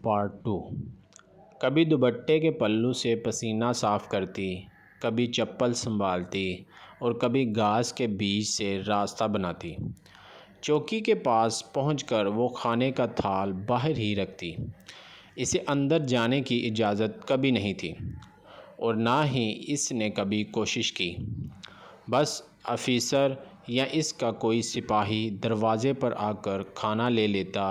Part 2۔ کبھی دوپٹے کے پلو سے پسینہ صاف کرتی، کبھی چپل سنبھالتی اور کبھی گھاس کے بیچ سے راستہ بناتی۔ چوکی کے پاس پہنچ کر وہ کھانے کا تھال باہر ہی رکھتی۔ اسے اندر جانے کی اجازت کبھی نہیں تھی اور نہ ہی اس نے کبھی کوشش کی۔ بس آفیسر یا اس کا کوئی سپاہی دروازے پر آ کر کھانا لے لیتا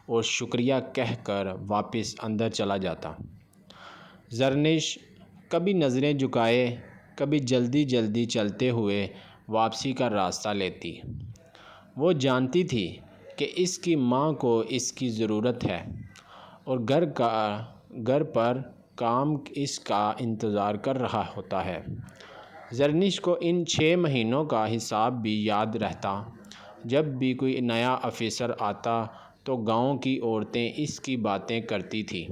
اور شکریہ کہہ کر واپس اندر چلا جاتا۔ زرنش کبھی نظریں جھکائے، کبھی جلدی جلدی چلتے ہوئے واپسی کا راستہ لیتی۔ وہ جانتی تھی کہ اس کی ماں کو اس کی ضرورت ہے اور گھر پر کام اس کا انتظار کر رہا ہوتا ہے۔ زرنش کو ان 6 مہینوں کا حساب بھی یاد رہتا۔ جب بھی کوئی نیا آفیسر آتا تو گاؤں کی عورتیں اس کی باتیں کرتی تھیں۔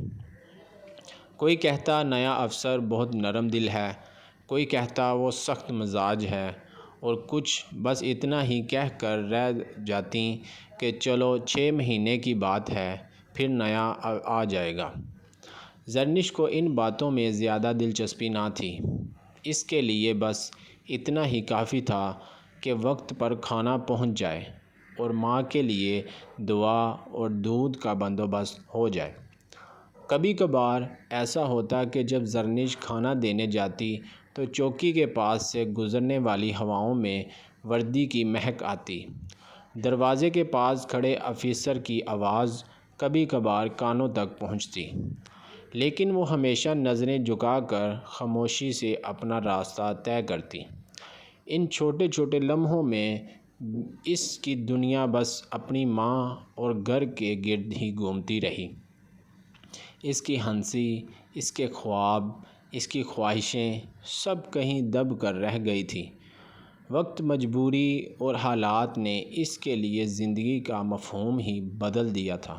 کوئی کہتا نیا افسر بہت نرم دل ہے، کوئی کہتا وہ سخت مزاج ہے، اور کچھ بس اتنا ہی کہہ کر رہ جاتیں کہ چلو 6 مہینے کی بات ہے، پھر نیا آ جائے گا۔ زرنش کو ان باتوں میں زیادہ دلچسپی نہ تھی۔ اس کے لیے بس اتنا ہی کافی تھا کہ وقت پر کھانا پہنچ جائے اور ماں کے لیے دوا اور دودھ کا بندوبست ہو جائے۔ کبھی کبھار ایسا ہوتا کہ جب زرنش کھانا دینے جاتی تو چوکی کے پاس سے گزرنے والی ہواؤں میں وردی کی مہک آتی۔ دروازے کے پاس کھڑے آفیسر کی آواز کبھی کبھار کانوں تک پہنچتی، لیکن وہ ہمیشہ نظریں جھکا کر خاموشی سے اپنا راستہ طے کرتی۔ ان چھوٹے چھوٹے لمحوں میں اس کی دنیا بس اپنی ماں اور گھر کے گرد ہی گھومتی رہی۔ اس کی ہنسی، اس کے خواب، اس کی خواہشیں سب کہیں دب کر رہ گئی تھی۔ وقت، مجبوری اور حالات نے اس کے لیے زندگی کا مفہوم ہی بدل دیا تھا۔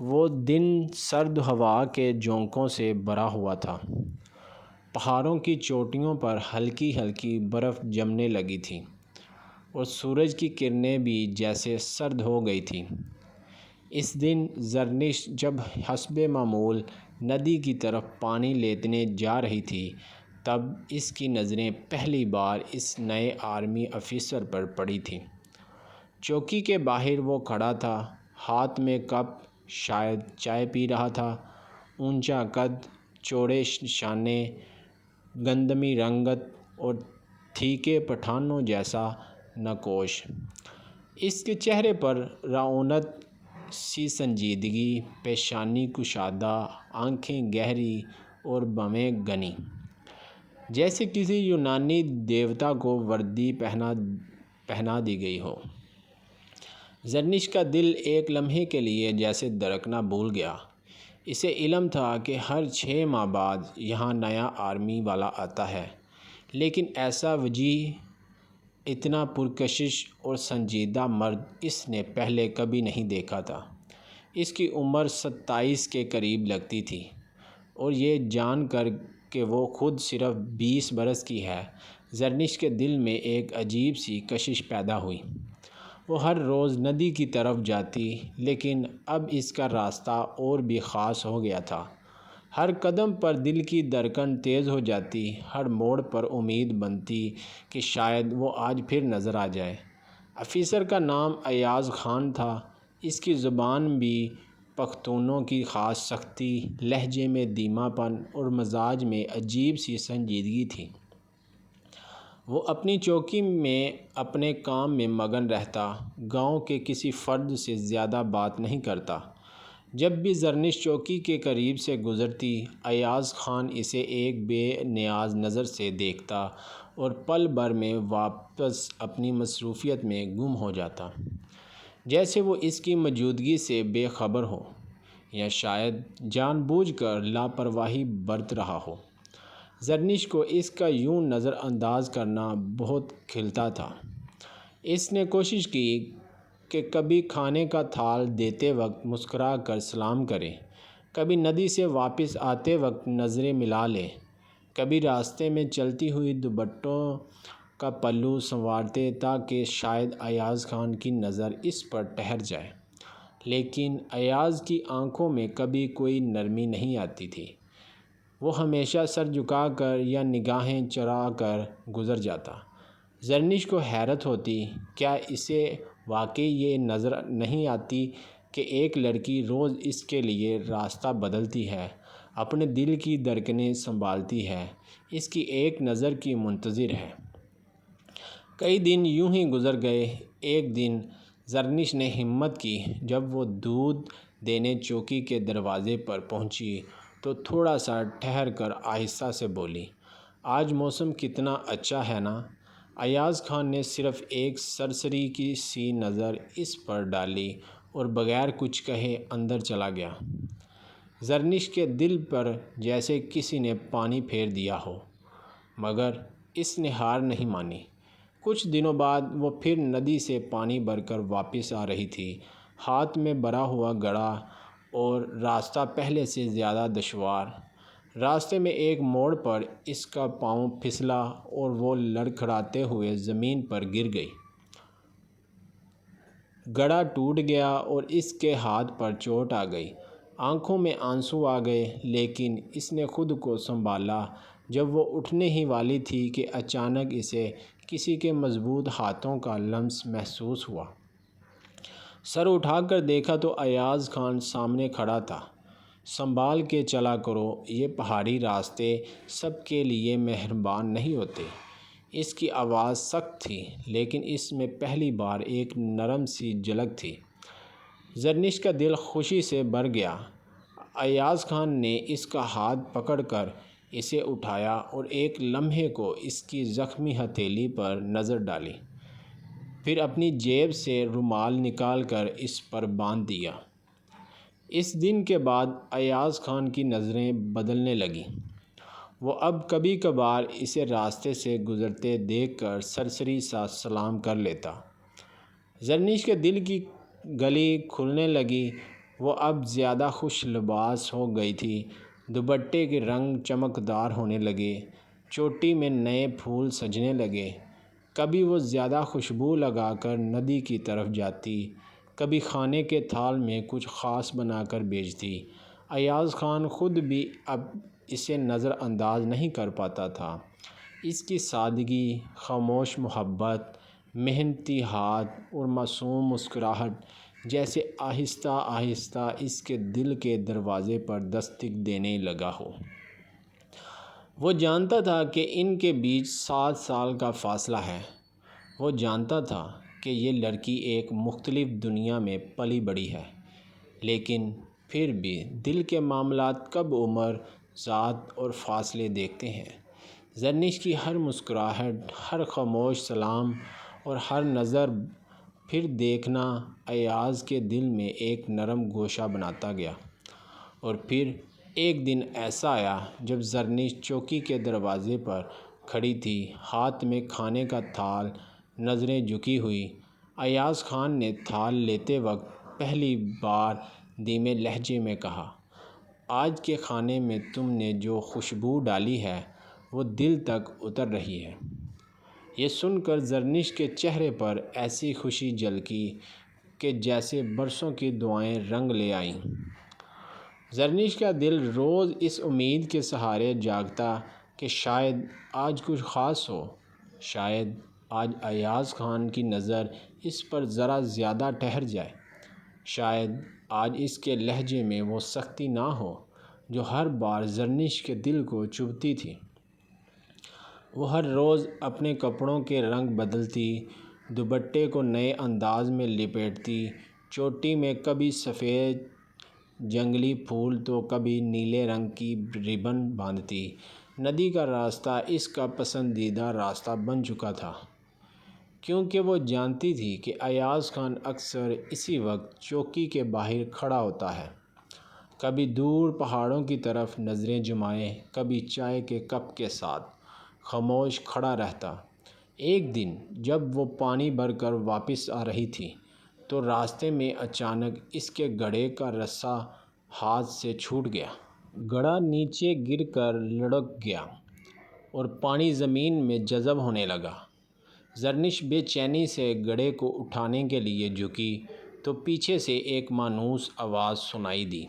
وہ دن سرد ہوا کے جھونکوں سے بھرا ہوا تھا۔ پہاڑوں کی چوٹیوں پر ہلکی ہلکی برف جمنے لگی تھی اور سورج کی کرنیں بھی جیسے سرد ہو گئی تھیں۔ اس دن زرنش جب حسب معمول ندی کی طرف پانی لینے جا رہی تھی، تب اس کی نظریں پہلی بار اس نئے آرمی آفیسر پر پڑی تھیں۔ چوکی کے باہر وہ کھڑا تھا، ہاتھ میں کپ، شاید چائے پی رہا تھا۔ اونچا قد، چوڑے شانے، گندمی رنگت اور تھیکے پٹھانوں جیسا نقوش۔ اس کے چہرے پر رعونت سی سنجیدگی، پیشانی کشادہ، آنکھیں گہری اور بھویں گھنی، جیسے کسی یونانی دیوتا کو وردی پہنا دی گئی ہو۔ زرنش کا دل ایک لمحے کے لیے جیسے دھڑکنا بھول گیا۔ اسے علم تھا کہ ہر 6 ماہ بعد یہاں نیا آرمی والا آتا ہے، لیکن ایسا وجیح، اتنا پرکشش اور سنجیدہ مرد اس نے پہلے کبھی نہیں دیکھا تھا۔ اس کی عمر 27 کے قریب لگتی تھی، اور یہ جان کر کہ وہ خود صرف 20 برس کی ہے، زرنش کے دل میں ایک عجیب سی کشش پیدا ہوئی۔ وہ ہر روز ندی کی طرف جاتی، لیکن اب اس کا راستہ اور بھی خاص ہو گیا تھا۔ ہر قدم پر دل کی دھڑکن تیز ہو جاتی، ہر موڑ پر امید بنتی کہ شاید وہ آج پھر نظر آ جائے۔ آفیسر کا نام ایاز خان تھا۔ اس کی زبان بھی پختونوں کی خاص سختی، لہجے میں دھیما پن اور مزاج میں عجیب سی سنجیدگی تھی۔ وہ اپنی چوکی میں اپنے کام میں مگن رہتا، گاؤں کے کسی فرد سے زیادہ بات نہیں کرتا۔ جب بھی زرنش چوکی کے قریب سے گزرتی، ایاز خان اسے ایک بے نیاز نظر سے دیکھتا اور پل بھر میں واپس اپنی مصروفیت میں گم ہو جاتا، جیسے وہ اس کی موجودگی سے بے خبر ہو یا شاید جان بوجھ کر لاپرواہی برت رہا ہو۔ زرنش کو اس کا یوں نظر انداز کرنا بہت کھلتا تھا۔ اس نے کوشش کی کہ کبھی کھانے کا تھال دیتے وقت مسکرا کر سلام کرے، کبھی ندی سے واپس آتے وقت نظریں ملا لے، کبھی راستے میں چلتی ہوئی دوپٹوں کا پلو سنوارتے تاکہ شاید ایاز خان کی نظر اس پر ٹھہر جائے، لیکن ایاز کی آنکھوں میں کبھی کوئی نرمی نہیں آتی تھی۔ وہ ہمیشہ سر جھکا کر یا نگاہیں چرا کر گزر جاتا۔ زرنش کو حیرت ہوتی، کیا اسے واقعی یہ نظر نہیں آتی کہ ایک لڑکی روز اس کے لیے راستہ بدلتی ہے، اپنے دل کی دھڑکنیں سنبھالتی ہے، اس کی ایک نظر کی منتظر ہے۔ کئی دن یوں ہی گزر گئے۔ ایک دن زرنش نے ہمت کی۔ جب وہ دودھ دینے چوکی کے دروازے پر پہنچی تو تھوڑا سا ٹھہر کر آہستہ سے بولی، آج موسم کتنا اچھا ہے نا؟ ایاز خان نے صرف ایک سرسری کی سی نظر اس پر ڈالی اور بغیر کچھ کہے اندر چلا گیا۔ زرنش کے دل پر جیسے کسی نے پانی پھیر دیا ہو، مگر اس نے ہار نہیں مانی۔ کچھ دنوں بعد وہ پھر ندی سے پانی بھر کر واپس آ رہی تھی، ہاتھ میں بھرا ہوا گھڑا، اور راستہ پہلے سے زیادہ دشوار۔ راستے میں ایک موڑ پر اس کا پاؤں پھسلا اور وہ لڑکھڑاتے ہوئے زمین پر گر گئی۔ گھڑا ٹوٹ گیا اور اس کے ہاتھ پر چوٹ آ گئی، آنکھوں میں آنسو آ گئے، لیکن اس نے خود کو سنبھالا۔ جب وہ اٹھنے ہی والی تھی کہ اچانک اسے کسی کے مضبوط ہاتھوں کا لمس محسوس ہوا۔ سر اٹھا کر دیکھا تو ایاز خان سامنے کھڑا تھا۔ سنبھال کے چلا کرو، یہ پہاڑی راستے سب کے لیے مہربان نہیں ہوتے۔ اس کی آواز سخت تھی، لیکن اس میں پہلی بار ایک نرم سی جھلک تھی۔ زرنش کا دل خوشی سے بھر گیا۔ ایاز خان نے اس کا ہاتھ پکڑ کر اسے اٹھایا اور ایک لمحے کو اس کی زخمی ہتھیلی پر نظر ڈالی، پھر اپنی جیب سے رومال نکال کر اس پر باندھ دیا۔ اس دن کے بعد ایاز خان کی نظریں بدلنے لگیں۔ وہ اب کبھی کبھار اسے راستے سے گزرتے دیکھ کر سرسری سا سلام کر لیتا۔ زرنش کے دل کی گلی کھلنے لگی۔ وہ اب زیادہ خوش لباس ہو گئی تھی، دوپٹے کے رنگ چمکدار ہونے لگے، چوٹی میں نئے پھول سجنے لگے۔ کبھی وہ زیادہ خوشبو لگا کر ندی کی طرف جاتی، کبھی کھانے کے تھال میں کچھ خاص بنا کر بھیجتی۔ ایاز خان خود بھی اب اسے نظر انداز نہیں کر پاتا تھا۔ اس کی سادگی، خاموش محبت، محنتی ہاتھ اور معصوم مسکراہٹ جیسے آہستہ آہستہ اس کے دل کے دروازے پر دستک دینے لگا ہو۔ وہ جانتا تھا کہ ان کے بیچ 7 سال کا فاصلہ ہے۔ وہ جانتا تھا کہ یہ لڑکی ایک مختلف دنیا میں پلی بڑھی ہے، لیکن پھر بھی دل کے معاملات کب عمر، ذات اور فاصلے دیکھتے ہیں۔ زرنش کی ہر مسکراہٹ، ہر خاموش سلام اور ہر نظر پھر دیکھنا ایاز کے دل میں ایک نرم گوشہ بناتا گیا۔ اور پھر ایک دن ایسا آیا جب زرنش چوکی کے دروازے پر کھڑی تھی، ہاتھ میں کھانے کا تھال، نظریں جھکی ہوئی۔ ایاز خان نے تھال لیتے وقت پہلی بار دھیمے لہجے میں کہا، آج کے کھانے میں تم نے جو خوشبو ڈالی ہے وہ دل تک اتر رہی ہے۔ یہ سن کر زرنش کے چہرے پر ایسی خوشی جھلکی کہ جیسے برسوں کی دعائیں رنگ لے آئیں۔ زرنش کا دل روز اس امید کے سہارے جاگتا کہ شاید آج کچھ خاص ہو، شاید آج ایاز خان کی نظر اس پر ذرا زیادہ ٹھہر جائے، شاید آج اس کے لہجے میں وہ سختی نہ ہو جو ہر بار زرنش کے دل کو چبھتی تھی۔ وہ ہر روز اپنے کپڑوں کے رنگ بدلتی، دوپٹے کو نئے انداز میں لپیٹتی، چوٹی میں کبھی سفید جنگلی پھول تو کبھی نیلے رنگ کی ربن باندھتی۔ ندی کا راستہ اس کا پسندیدہ راستہ بن چکا تھا، کیونکہ وہ جانتی تھی کہ ایاز خان اکثر اسی وقت چوکی کے باہر کھڑا ہوتا ہے، کبھی دور پہاڑوں کی طرف نظریں جمائے، کبھی چائے کے کپ کے ساتھ خاموش کھڑا رہتا۔ ایک دن جب وہ پانی بھر کر واپس آ رہی تھی تو راستے میں اچانک اس کے گھڑے کا رسا ہاتھ سے چھوٹ گیا۔ گھڑا نیچے گر کر لڑھک گیا اور پانی زمین میں جذب ہونے لگا۔ زرنش بے چینی سے گھڑے کو اٹھانے کے لیے جھکی تو پیچھے سے ایک مانوس آواز سنائی دی۔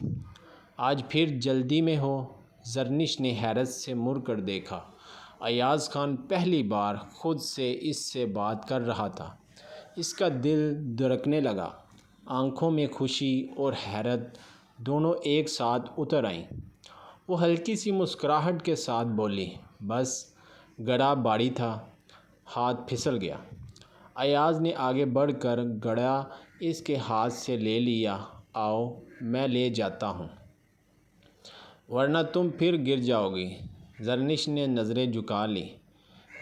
آج پھر جلدی میں ہو؟ زرنش نے حیرت سے مڑ کر دیکھا۔ ایاز خان پہلی بار خود اس سے بات کر رہا تھا۔ اس کا دل دھڑکنے لگا، آنکھوں میں خوشی اور حیرت دونوں ایک ساتھ اتر آئیں۔ وہ ہلکی سی مسکراہٹ کے ساتھ بولی، بس گڑھا بھاری تھا، ہاتھ پھسل گیا۔ ایاز نے آگے بڑھ کر گڑھا اس کے ہاتھ سے لے لیا۔ آؤ میں لے جاتا ہوں، ورنہ تم پھر گر جاؤ گی۔ زرنش نے نظریں جھکا لیں،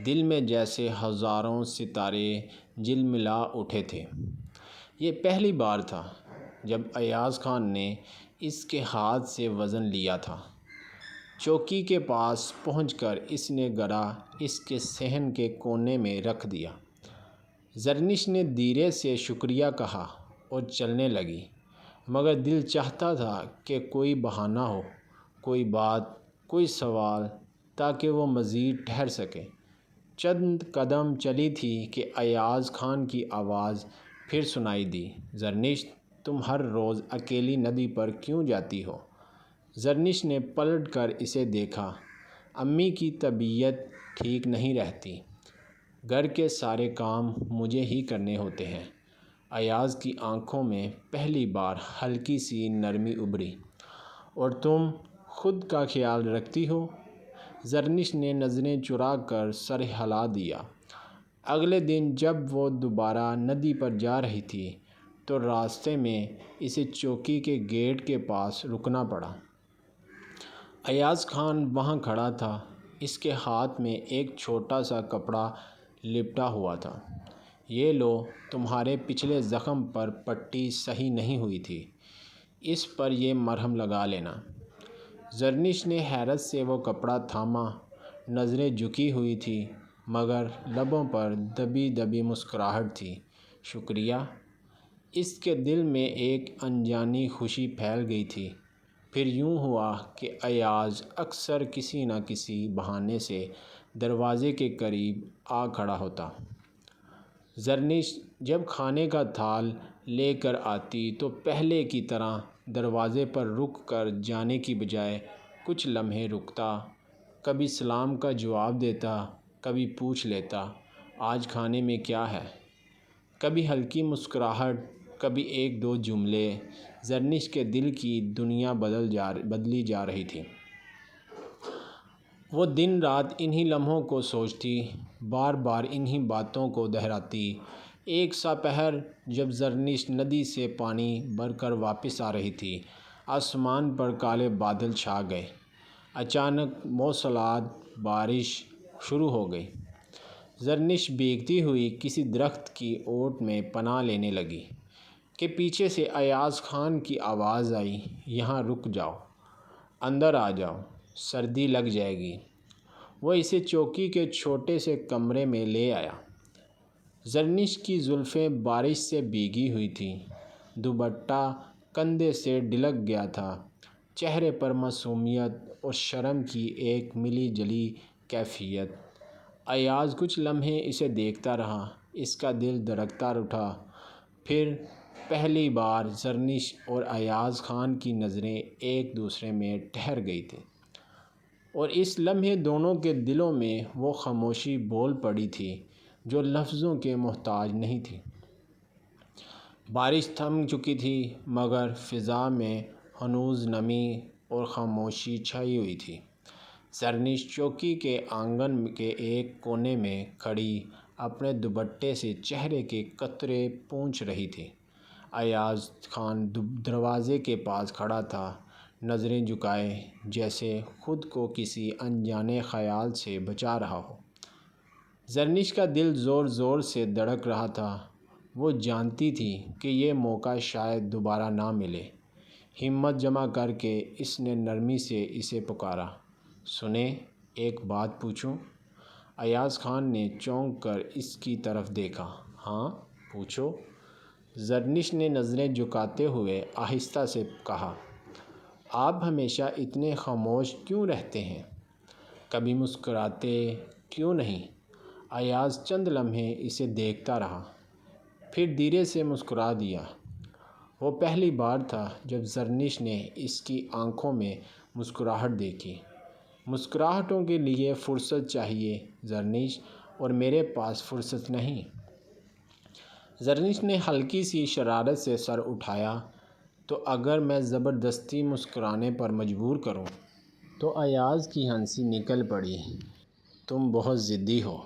دل میں جیسے ہزاروں ستارے جھلملا اٹھے تھے۔ یہ پہلی بار تھا جب ایاز خان نے اس کے ہاتھ سے وزن لیا تھا۔ چوکی کے پاس پہنچ کر اس نے گڑھا اس کے صحن کے کونے میں رکھ دیا۔ زرنش نے دھیرے سے شکریہ کہا اور چلنے لگی، مگر دل چاہتا تھا کہ کوئی بہانہ ہو، کوئی بات، کوئی سوال، تاکہ وہ مزید ٹھہر سکے۔ چند قدم چلی تھی کہ ایاز خان کی آواز پھر سنائی دی، زرنش تم ہر روز اکیلی ندی پر کیوں جاتی ہو؟ زرنش نے پلٹ کر اسے دیکھا، امی کی طبیعت ٹھیک نہیں رہتی، گھر کے سارے کام مجھے ہی کرنے ہوتے ہیں۔ ایاز کی آنکھوں میں پہلی بار ہلکی سی نرمی ابھری۔ اور تم خود کا خیال رکھتی ہو؟ زرنش نے نظریں چرا کر سر ہلا دیا۔ اگلے دن جب وہ دوبارہ ندی پر جا رہی تھی تو راستے میں اسے چوکی کے گیٹ کے پاس رکنا پڑا۔ ایاز خان وہاں کھڑا تھا، اس کے ہاتھ میں ایک چھوٹا سا کپڑا لپٹا ہوا تھا۔ یہ لو، تمہارے پچھلے زخم پر پٹی صحیح نہیں ہوئی تھی، اس پر یہ مرہم لگا لینا۔ زرنش نے حیرت سے وہ کپڑا تھاما، نظریں جھکی ہوئی تھیں، مگر لبوں پر دبی دبی مسکراہٹ تھی۔ شکریہ۔ اس کے دل میں ایک انجانی خوشی پھیل گئی تھی۔ پھر یوں ہوا کہ ایاز اکثر کسی نہ کسی بہانے سے دروازے کے قریب آ کھڑا ہوتا۔ زرنش جب کھانے کا تھال لے کر آتی تو پہلے کی طرح دروازے پر رک کر جانے کی بجائے کچھ لمحے رکتا، کبھی سلام کا جواب دیتا، کبھی پوچھ لیتا، آج کھانے میں کیا ہے؟ کبھی ہلکی مسکراہٹ، کبھی ایک دو جملے۔ زرنش کے دل کی دنیا بدلی جا رہی تھی۔ وہ دن رات انہی لمحوں کو سوچتی، بار بار انہی باتوں کو دہراتی۔ ایک سا پہر جب زرنش ندی سے پانی بھر کر واپس آ رہی تھی، آسمان پر کالے بادل چھا گئے۔ اچانک موسلادھار بارش شروع ہو گئی۔ زرنش بھیگتی ہوئی کسی درخت کی اوٹ میں پناہ لینے لگی کہ پیچھے سے ایاز خان کی آواز آئی، یہاں رک جاؤ، اندر آ جاؤ، سردی لگ جائے گی۔ وہ اسے چوکی کے چھوٹے سے کمرے میں لے آیا۔ زرنش کی زلفیں بارش سے بھیگی ہوئی تھیں، دوپٹہ کندھے سے ڈھلک گیا تھا، چہرے پر معصومیت اور شرم کی ایک ملی جلی کیفیت۔ ایاز کچھ لمحے اسے دیکھتا رہا، اس کا دل دھڑکتا اٹھا۔ پھر پہلی بار زرنش اور ایاز خان کی نظریں ایک دوسرے میں ٹھہر گئی تھیں، اور اس لمحے دونوں کے دلوں میں وہ خاموشی بول پڑی تھی جو لفظوں کے محتاج نہیں تھی۔ بارش تھم چکی تھی، مگر فضا میں ہنوز نمی اور خاموشی چھائی ہوئی تھی۔ زرنش چوکی کے آنگن کے ایک کونے میں کھڑی اپنے دوپٹے سے چہرے کے قطرے پونچھ رہی تھی۔ ایاز خان دروازے کے پاس کھڑا تھا، نظریں جھکائے، جیسے خود کو کسی انجانے خیال سے بچا رہا ہو۔ زرنش کا دل زور زور سے دھڑک رہا تھا، وہ جانتی تھی کہ یہ موقع شاید دوبارہ نہ ملے۔ ہمت جمع کر کے اس نے نرمی سے اسے پکارا، سنیں، ایک بات پوچھوں؟ ایاز خان نے چونک کر اس کی طرف دیکھا۔ ہاں پوچھو۔ زرنش نے نظریں جھکاتے ہوئے آہستہ سے کہا، آپ ہمیشہ اتنے خاموش کیوں رہتے ہیں؟ کبھی مسکراتے کیوں نہیں؟ ایاز چند لمحے اسے دیکھتا رہا، پھر دھیرے سے مسکرا دیا۔ وہ پہلی بار تھا جب زرنش نے اس کی آنکھوں میں مسکراہٹ دیکھی۔ مسکراہٹوں کے لیے فرصت چاہیے زرنش، اور میرے پاس فرصت نہیں۔ زرنش نے ہلکی سی شرارت سے سر اٹھایا۔ تو اگر میں زبردستی مسکرانے پر مجبور کروں؟ تو ایاز کی ہنسی نکل پڑی۔ تم بہت ضدی ہو۔